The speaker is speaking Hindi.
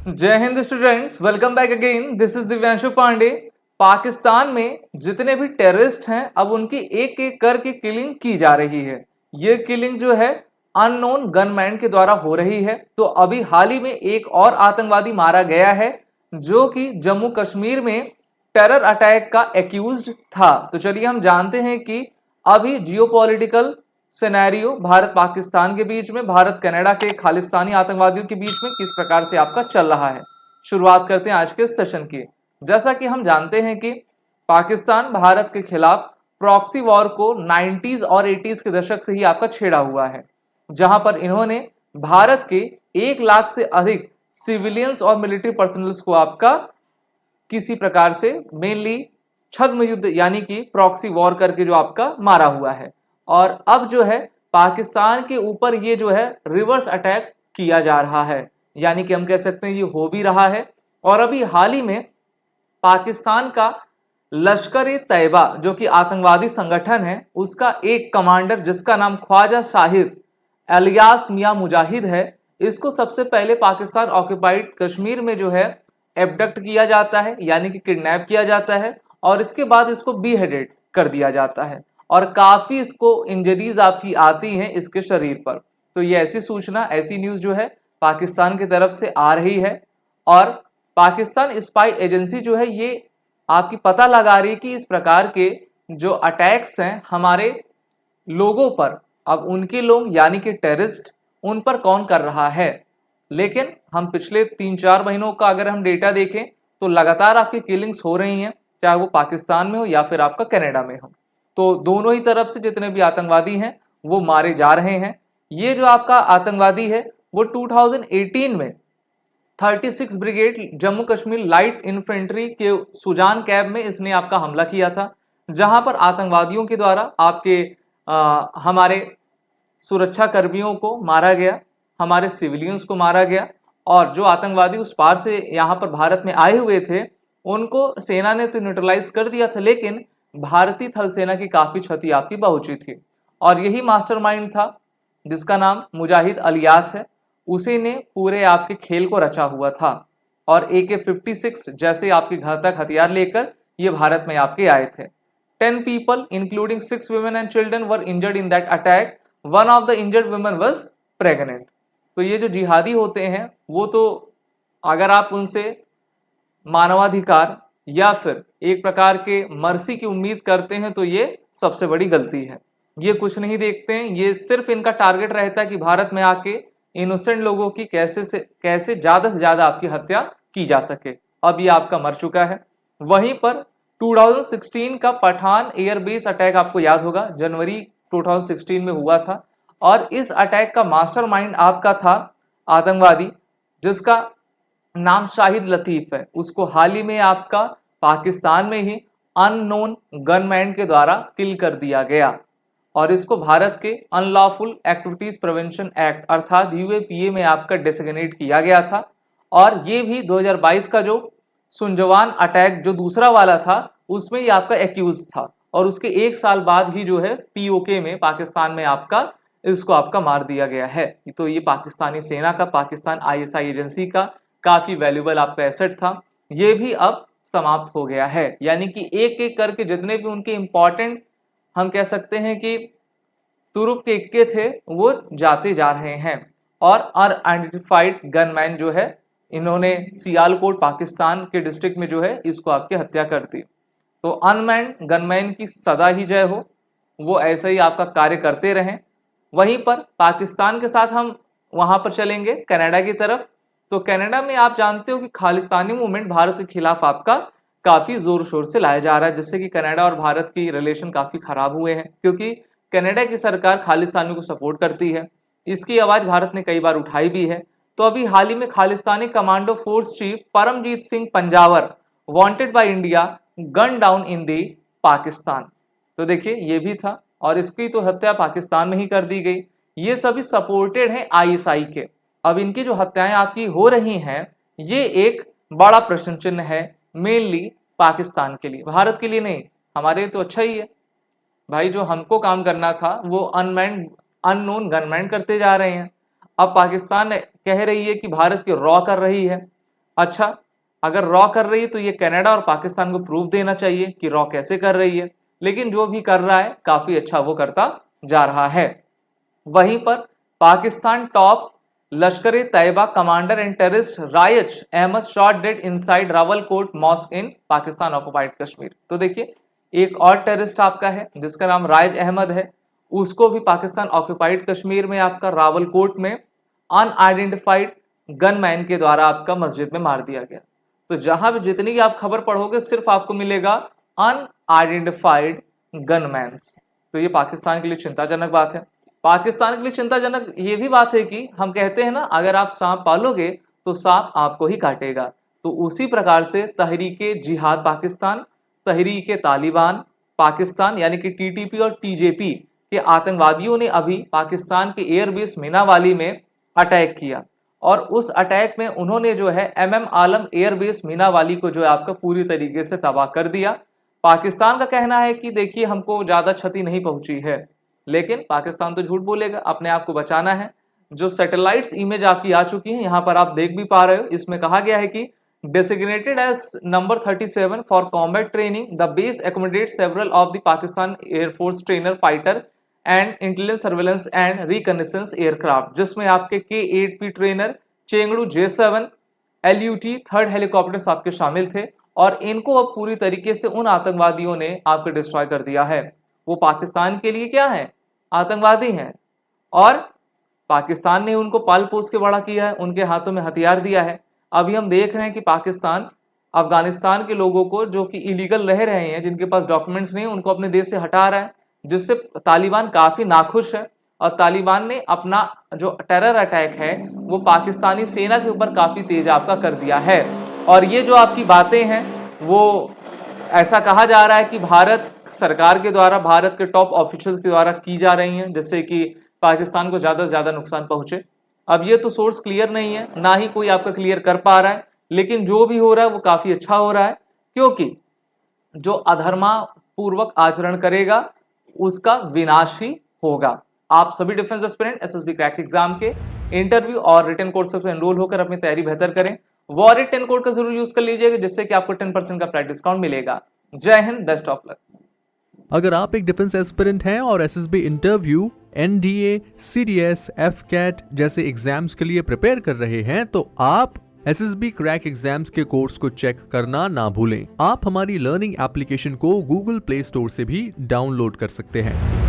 जय Hind students, welcome back again. This is Divyanshu Pandey. Pakistan में जितने भी टेररिस्ट हैं अब उनकी एक एक करके किलिंग की जा रही है। ये किलिंग जो है अननोन गनमैन के द्वारा हो रही है। तो अभी हाल ही में एक और आतंकवादी मारा गया है जो कि जम्मू कश्मीर में टेरर अटैक का एक्यूज्ड था। तो चलिए हम जानते हैं कि अभी जियोपॉलिटिकल सिनेरियो भारत पाकिस्तान के बीच में, भारत कनाडा के खालिस्तानी आतंकवादियों के बीच में किस प्रकार से आपका चल रहा है। शुरुआत करते हैं आज के सेशन की। जैसा कि हम जानते हैं कि पाकिस्तान भारत के खिलाफ प्रॉक्सी वॉर को 90s और 80s के दशक से ही आपका छेड़ा हुआ है, जहां पर इन्होंने भारत के 1 लाख से अधिक सिविलियंस और मिलिट्री पर्सनल्स को आपका किसी प्रकार से मेनली छद्म युद्ध यानी कि प्रॉक्सी वॉर करके जो आपका मारा हुआ है। और अब जो है पाकिस्तान के ऊपर ये जो है रिवर्स अटैक किया जा रहा है, यानी कि हम कह सकते हैं ये हो भी रहा है। और अभी हाल ही में पाकिस्तान का लश्कर ए तैयबा जो कि आतंकवादी संगठन है, उसका एक कमांडर जिसका नाम ख्वाजा शाहिद अलियास मियां मुजाहिद है, इसको सबसे पहले पाकिस्तान ऑक्युपाइड कश्मीर में जो है एबडक्ट किया जाता है, यानी कि किडनैप किया जाता है, और इसके बाद इसको बीहेडेड कर दिया जाता है और काफी इसको इंजरीज आपकी आती हैं इसके शरीर पर। तो ये ऐसी सूचना, ऐसी न्यूज जो है पाकिस्तान की तरफ से आ रही है। और पाकिस्तान स्पाई एजेंसी जो है ये आपकी पता लगा रही है कि इस प्रकार के जो अटैक्स हैं हमारे लोगों पर, अब उनके लोग यानी कि टेररिस्ट, उन पर कौन कर रहा है। लेकिन हम पिछले 3-4 महीनों का अगर हम डेटा देखें तो लगातार आपकी किलिंग्स हो रही हैं, चाहे वो पाकिस्तान में हो या फिर आपका कनाडा में हो। तो दोनों ही तरफ से जितने भी आतंकवादी हैं वो मारे जा रहे हैं। ये जो आपका आतंकवादी है वो 2018 में 36 brigade Jammu Kashmir light infantry के सुजान कैब में इसने आपका हमला किया था, जहां पर आतंकवादियों के द्वारा आपके हमारे सुरक्षा कर्मियों को मारा गया, हमारे सिविलियंस को मारा गया। और जो आतंकवादी उस पार से यहाँ पर भारत में आए हुए थे उनको सेना ने तो न्यूट्रलाइज कर दिया था, लेकिन भारतीय थल सेना की काफी क्षति आपकी पहुंची थी। और यही मास्टरमाइंड था जिसका नाम मुजाहिद अलियास है, उसी ने पूरे आपके खेल को रचा हुआ था। और AK-56 जैसे आपके घातक हथियार लेकर ये भारत में आपके आए थे। 10 people including 6 women and children were injured in that attack. One of the injured women was pregnant. तो ये जो जिहादी होते हैं वो तो अगर आप उनसे मानवाधिकार या फिर एक प्रकार के मर्सी की उम्मीद करते हैं तो ये सबसे बड़ी गलती है। ये कुछ नहीं देखते हैं, ये सिर्फ इनका टारगेट रहता है कि भारत में आके इनोसेंट लोगों की कैसे ज्यादा से ज्यादा आपकी हत्या की जा सके। अब ये आपका मर चुका है। वहीं पर 2016 का पठान एयरबेस अटैक आपको याद होगा, जनवरी 2016 में हुआ था। और इस अटैक का मास्टरमाइंड आपका था आतंकवादी जिसका नाम शाहिद लतीफ है। उसको हाल ही में आपका पाकिस्तान में ही अननोन गनमैन के द्वारा किल कर दिया गया और इसको भारत के अनलॉफुल एक्टिविटीज प्रिवेंशन एक्ट अर्थात UAPA में आपका डेसिग्नेट किया गया था। और ये भी 2022 का जो सुंजवान अटैक जो दूसरा वाला था उसमें ये आपका एक्यूज था, और उसके 1 साल बाद ही जो है POK में पाकिस्तान में आपका इसको आपका मार दिया गया है। तो ये पाकिस्तानी सेना का, पाकिस्तान ISI एजेंसी का काफी वैल्यूबल आपका एसेट था, ये भी अब समाप्त हो गया है। यानी कि एक एक करके जितने भी उनके इंपॉर्टेंट हम कह सकते हैं कि तुरुप के इक्के थे वो जाते जा रहे हैं। और अनआइडेंटिफाइड गनमैन जो है इन्होंने सियालकोट पाकिस्तान के डिस्ट्रिक्ट में जो है इसको आपकी हत्या कर दी। तो अनमैन गनमैन की सदा ही जय हो, वो ऐसा ही आपका कार्य करते रहें। वहीं पर पाकिस्तान के साथ हम वहां पर चलेंगे कनाडा की तरफ। तो कनाडा में आप जानते हो कि खालिस्तानी मूवमेंट भारत के खिलाफ आपका काफी जोर शोर से लाया जा रहा है, जिससे कि कनाडा और भारत की रिलेशन काफी खराब हुए हैं, क्योंकि कनाडा की सरकार खालिस्तानियों को सपोर्ट करती है। इसकी आवाज भारत ने कई बार उठाई भी है। तो अभी हाल ही में Khalistani commando force chief Paramjit Singh Panjwar wanted by India gun down in the Pakistan. तो देखिए ये भी था, और इसकी तो हत्या पाकिस्तान में ही कर दी गई। ये सभी सपोर्टेड हैं ISI के। अब इनकी जो हत्याएं आपकी हो रही हैं ये एक बड़ा प्रश्न चिन्ह है मेनली पाकिस्तान के लिए, भारत के लिए नहीं। हमारे लिए तो अच्छा ही है भाई, जो हमको काम करना था वो अननोन गनमैन करते जा रहे हैं। अब पाकिस्तान कह रही है कि भारत की रॉ कर रही है। अच्छा, अगर रॉ कर रही है तो ये कनाडा और पाकिस्तान को प्रूफ देना चाहिए कि रॉ कैसे कर रही है, लेकिन जो भी कर रहा है काफी अच्छा वो करता जा रहा है। वहीं पर Pakistan top Lashkar Taiba commander and terrorist Riyaz Ahmed shot dead inside Rawalakot mosque in Pakistan occupied Kashmir. तो देखिए, एक और टेररिस्ट आपका है जिसका नाम रायज अहमद है, उसको भी पाकिस्तान ऑक्युपाइड कश्मीर में आपका रावलकोट में अनआइडेंटिफाइड गनमैन के द्वारा आपका मस्जिद में मार दिया गया। तो जहां भी जितनी भी आप खबर पढ़ोगे सिर्फ आपको मिलेगा अनआइडेंटिफाइड गनमैन्स। तो ये पाकिस्तान के लिए चिंताजनक बात है। पाकिस्तान के लिए चिंताजनक ये भी बात है कि हम कहते हैं ना, अगर आप सांप पालोगे तो सांप आपको ही काटेगा। तो उसी प्रकार से तहरीके जिहाद पाकिस्तान, तहरीके तालिबान पाकिस्तान यानी कि टीटीपी और टीजेपी के आतंकवादियों ने अभी पाकिस्तान के एयरबेस मीनावाली में अटैक किया, और उस अटैक में उन्होंने जो है MM आलम एयरबेस मीनावाली को जो है आपका पूरी तरीके से तबाह कर दिया। पाकिस्तान का कहना है कि देखिए हमको ज्यादा क्षति नहीं पहुंची है, लेकिन पाकिस्तान तो झूठ बोलेगा, अपने आप को बचाना है। जो सैटेलाइट्स इमेज आपकी आ चुकी है, यहाँ पर आप देख भी पा रहे हो, इसमें कहा गया है कि designated as number 37 for combat training, the base accommodates several of the Pakistan Air Force trainer fighter and intelligence surveillance and reconnaissance aircraft, जिसमें आपके K-8P trainer, Chengdu J-7 LUT third helicopters आपके शामिल थे, और इनको अब पूरी तरीके से उन आतंकवादियों ने आपको डिस्ट्रॉय कर दिया है। वो पाकिस्तान के लिए क्या है, आतंकवादी हैं, और पाकिस्तान ने उनको पाल पोस के बड़ा किया है, उनके हाथों में हथियार दिया है। अभी हम देख रहे हैं कि पाकिस्तान अफगानिस्तान के लोगों को जो कि इलीगल रह रहे हैं, जिनके पास डॉक्यूमेंट्स नहीं, उनको अपने देश से हटा रहा है, जिससे तालिबान काफी नाखुश है। और तालिबान ने अपना जो टेरर अटैक है वो पाकिस्तानी सेना के ऊपर काफी तेज आपका कर दिया है। और ये जो आपकी बातें हैं वो ऐसा कहा जा रहा है कि भारत सरकार के द्वारा, भारत के टॉप ऑफिशियल के द्वारा की जा रही हैं, जिससे कि पाकिस्तान को ज्यादा से ज्यादा नुकसान पहुंचे। अब ये तो सोर्स क्लियर नहीं है, ना ही कोई आपका क्लियर कर पा रहा है, लेकिन जो भी हो रहा है वो काफी अच्छा हो रहा है, क्योंकि जो अधर्मा पूर्वक आचरण करेगा उसका विनाश ही होगा। आप सभी defence aspirant SSB crack exam के इंटरव्यू और रिटन कोर्स में एनरोल होकर अपनी तैयारी बेहतर करें। वॉरिट 10 कोड का जरूर यूज कर लीजिएगा, जिससे कि आपको 10% का प्राइस डिस्काउंट मिलेगा। जय हिंद, बेस्ट ऑफ लक। अगर आप एक डिफेंस एस्पिरेंट हैं और SSB interview, NDA, CDS, FCAT जैसे एग्जाम्स के लिए प्रिपेयर कर रहे हैं, तो आप SSB क्रैक एग्जाम्स के कोर्स को चेक करना ना भूलें। आप हमारी लर्निंग एप्लीकेशन को Google Play Store से भी डाउनलोड कर सकते हैं।